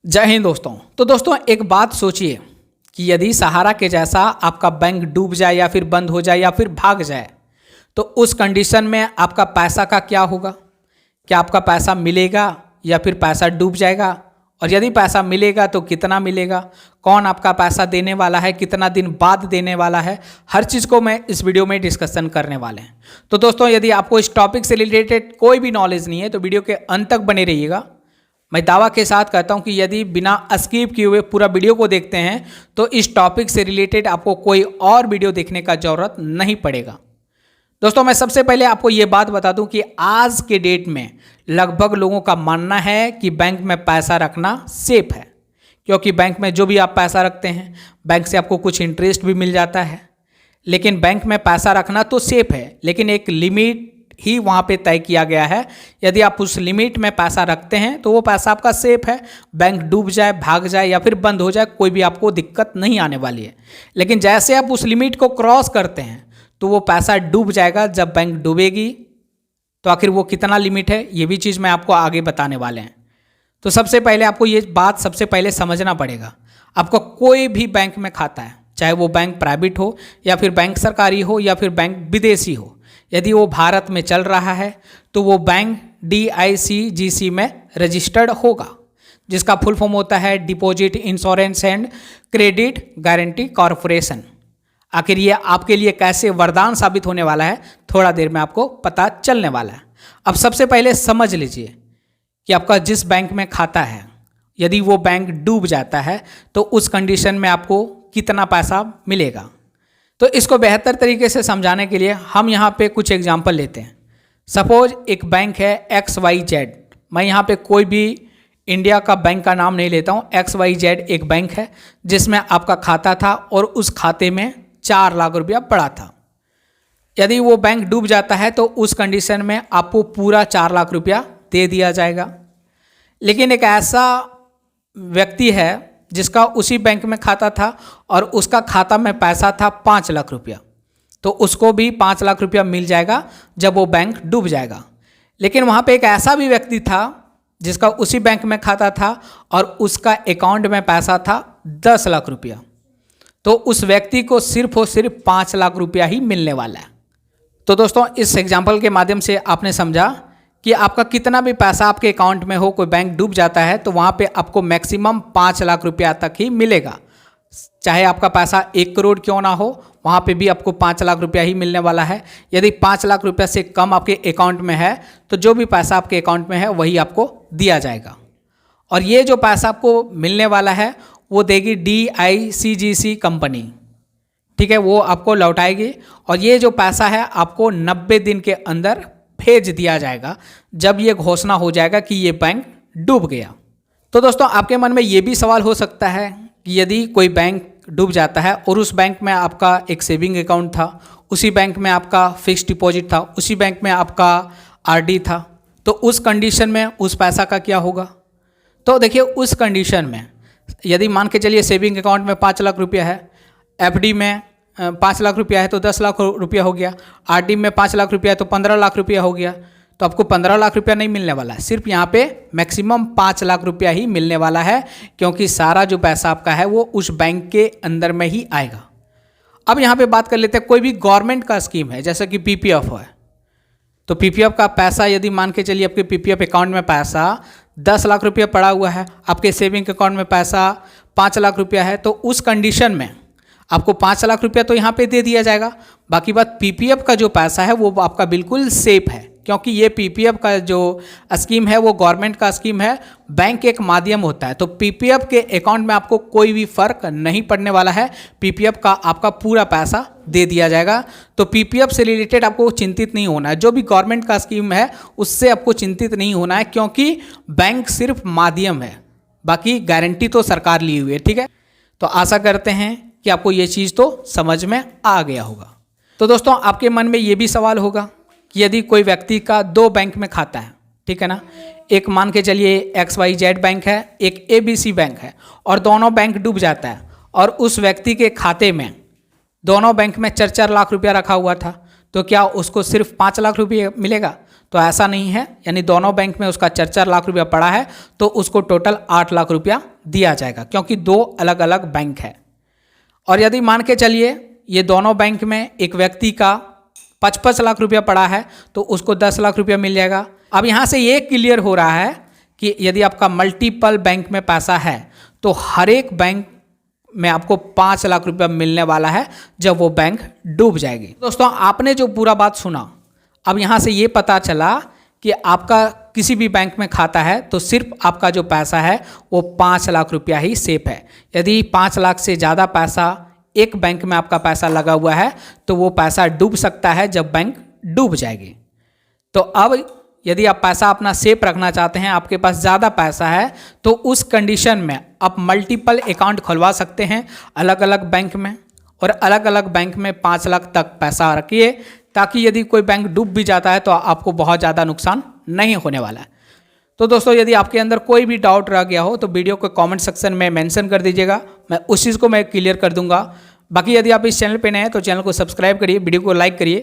जय हिंद दोस्तों। तो दोस्तों एक बात सोचिए कि यदि सहारा के जैसा आपका बैंक डूब जाए या फिर बंद हो जाए या फिर भाग जाए तो उस कंडीशन में आपका पैसा का क्या होगा। क्या आपका पैसा मिलेगा या फिर पैसा डूब जाएगा, और यदि पैसा मिलेगा तो कितना मिलेगा, कौन आपका पैसा देने वाला है, कितना दिन बाद देने वाला है, हर चीज़ को मैं इस वीडियो में डिस्कशन करने वाले हैं। तो दोस्तों यदि आपको इस टॉपिक से रिलेटेड कोई भी नॉलेज नहीं है तो वीडियो के अंत तक बने रहिएगा। मैं दावा के साथ कहता हूं कि यदि बिना स्किप किए हुए पूरा वीडियो को देखते हैं तो इस टॉपिक से रिलेटेड आपको कोई और वीडियो देखने का जरूरत नहीं पड़ेगा। दोस्तों मैं सबसे पहले आपको ये बात बता दूं कि आज के डेट में लगभग लोगों का मानना है कि बैंक में पैसा रखना सेफ है, क्योंकि बैंक में जो भी आप पैसा रखते हैं बैंक से आपको कुछ इंटरेस्ट भी मिल जाता है। लेकिन बैंक में पैसा रखना तो सेफ है, लेकिन एक लिमिट ही वहाँ पे तय किया गया है। यदि आप उस लिमिट में पैसा रखते हैं तो वो पैसा आपका सेफ है। बैंक डूब जाए, भाग जाए या फिर बंद हो जाए, कोई भी आपको दिक्कत नहीं आने वाली है। लेकिन जैसे आप उस लिमिट को क्रॉस करते हैं तो वो पैसा डूब जाएगा। जब बैंक डूबेगी तो आखिर वो कितना लिमिट है, ये भी चीज़ मैं आपको आगे बताने वाले हैं। तो सबसे पहले आपको ये बात सबसे पहले समझना पड़ेगा। आपका कोई भी बैंक में खाता है, चाहे वो बैंक प्राइवेट हो या फिर बैंक सरकारी हो या फिर बैंक विदेशी हो, यदि वो भारत में चल रहा है तो वो बैंक DICGC में रजिस्टर्ड होगा, जिसका फुल फॉर्म होता है deposit insurance and credit guarantee corporation. आखिर ये आपके लिए कैसे वरदान साबित होने वाला है, थोड़ा देर में आपको पता चलने वाला है। अब सबसे पहले समझ लीजिए कि आपका जिस बैंक में खाता है, यदि वो बैंक डूब जाता है तो उस कंडीशन में आपको कितना पैसा मिलेगा। तो इसको बेहतर तरीके से समझाने के लिए हम यहाँ पे कुछ एग्जांपल लेते हैं। सपोज एक बैंक है XYZ। मैं यहाँ पे कोई भी इंडिया का बैंक का नाम नहीं लेता हूँ। XYZ एक बैंक है जिसमें आपका खाता था और उस खाते में 4 लाख रुपया पड़ा था। यदि वो बैंक डूब जाता है तो उस कंडीशन में आपको पूरा 4 लाख रुपया दे दिया जाएगा। लेकिन एक ऐसा व्यक्ति है जिसका उसी बैंक में खाता था और उसका खाता में पैसा था 5 लाख रुपया, तो उसको भी 5 लाख रुपया मिल जाएगा जब वो बैंक डूब जाएगा। लेकिन वहाँ पे एक ऐसा भी व्यक्ति था जिसका उसी बैंक में खाता था और उसका अकाउंट में पैसा था 10 लाख रुपया, तो उस व्यक्ति को सिर्फ और सिर्फ 5 लाख रुपया ही मिलने वाला है। तो दोस्तों इस एग्जाम्पल के माध्यम से आपने समझा कि आपका कितना भी पैसा आपके अकाउंट में हो, कोई बैंक डूब जाता है तो वहाँ पे आपको मैक्सिमम 5 लाख रुपया तक ही मिलेगा। चाहे आपका पैसा 1 करोड़ क्यों ना हो, वहाँ पे भी आपको 5 लाख रुपया ही मिलने वाला है। यदि 5 लाख रुपया से कम आपके अकाउंट में है तो जो भी पैसा आपके अकाउंट में है वही आपको दिया जाएगा, और ये जो पैसा आपको मिलने वाला है वो देगी DICGC कंपनी। ठीक है, वो आपको लौटाएगी और ये जो पैसा है आपको 90 दिन के अंदर भेज दिया जाएगा, जब ये घोषणा हो जाएगा कि ये बैंक डूब गया। तो दोस्तों आपके मन में ये भी सवाल हो सकता है कि यदि कोई बैंक डूब जाता है और उस बैंक में आपका एक सेविंग अकाउंट था, उसी बैंक में आपका फिक्स्ड डिपॉजिट था, उसी बैंक में आपका RD था, तो उस कंडीशन में उस पैसा का क्या होगा। तो देखिए उस कंडीशन में यदि मान के चलिए सेविंग अकाउंट में 5 लाख रुपया है, FD में 5 लाख रुपया है तो 10 लाख रुपया हो गया, RD में 5 लाख रुपया है तो 15 लाख रुपया हो गया। तो आपको 15 लाख रुपया नहीं मिलने वाला है, सिर्फ यहाँ पे मैक्सिमम 5 लाख रुपया ही मिलने वाला है, क्योंकि सारा जो पैसा आपका है वो उस बैंक के अंदर में ही आएगा। अब यहाँ पे बात कर लेते हैं, कोई भी गवर्नमेंट का स्कीम है जैसे कि PPF है, तो PPF का पैसा यदि मान के चलिए आपके PPF अकाउंट में पैसा 10 लाख रुपया पड़ा हुआ है, आपके सेविंग अकाउंट में पैसा 5 लाख रुपया है, तो उस कंडीशन में आपको 5 लाख रुपया तो यहाँ पे दे दिया जाएगा। बाकी बात PPF का जो पैसा है वो आपका बिल्कुल सेफ है, क्योंकि ये PPF का जो स्कीम है वो गवर्नमेंट का स्कीम है, बैंक एक माध्यम होता है। तो PPF के अकाउंट में आपको कोई भी फर्क नहीं पड़ने वाला है, PPF का आपका पूरा पैसा दे दिया जाएगा। तो PPF से रिलेटेड आपको चिंतित नहीं होना है, जो भी गवर्नमेंट का स्कीम है उससे आपको चिंतित नहीं होना है, क्योंकि बैंक सिर्फ माध्यम है, बाकी गारंटी तो सरकार ली हुई है। ठीक है, तो आशा करते हैं कि आपको ये चीज़ तो समझ में आ गया होगा। तो दोस्तों आपके मन में ये भी सवाल होगा कि यदि कोई व्यक्ति का 2 बैंक में खाता है, ठीक है ना, एक मान के चलिए XYZ बैंक है, एक ABC बैंक है, और दोनों बैंक डूब जाता है और उस व्यक्ति के खाते में दोनों बैंक में 4-4 लाख रुपया रखा हुआ था, तो क्या उसको सिर्फ 5 लाख रुपये मिलेगा। तो ऐसा नहीं है, यानी दोनों बैंक में उसका 4-4 लाख रुपया पड़ा है तो उसको टोटल 8 लाख रुपया दिया जाएगा, क्योंकि दो अलग अलग बैंक है। और यदि मान के चलिए ये दोनों बैंक में एक व्यक्ति का 55 लाख रुपया पड़ा है तो उसको 10 लाख रुपया मिल जाएगा। अब यहाँ से ये क्लियर हो रहा है कि यदि आपका मल्टीपल बैंक में पैसा है तो हर एक बैंक में आपको 5 लाख रुपया मिलने वाला है जब वो बैंक डूब जाएगी। दोस्तों आपने जो पूरा बात सुना, अब यहाँ से ये पता चला कि आपका किसी भी बैंक में खाता है तो सिर्फ आपका जो पैसा है वो 5 लाख रुपया ही सेफ है। यदि 5 लाख से ज़्यादा पैसा एक बैंक में आपका पैसा लगा हुआ है तो वो पैसा डूब सकता है जब बैंक डूब जाएगी। तो अब यदि आप पैसा अपना सेफ रखना चाहते हैं, आपके पास ज़्यादा पैसा है, तो उस कंडीशन में आप मल्टीपल अकाउंट खुलवा सकते हैं अलग अलग बैंक में, और अलग अलग बैंक में 5 लाख तक पैसा रखिए, ताकि यदि कोई बैंक डूब भी जाता है तो आपको बहुत ज़्यादा नुकसान नहीं होने वाला है। तो दोस्तों यदि आपके अंदर कोई भी डाउट रह गया हो तो वीडियो को कमेंट सेक्शन में मेंशन कर दीजिएगा, मैं उस चीज़ को मैं क्लियर कर दूंगा। बाकी यदि आप इस चैनल पे नए हैं तो चैनल को सब्सक्राइब करिए, वीडियो को लाइक करिए।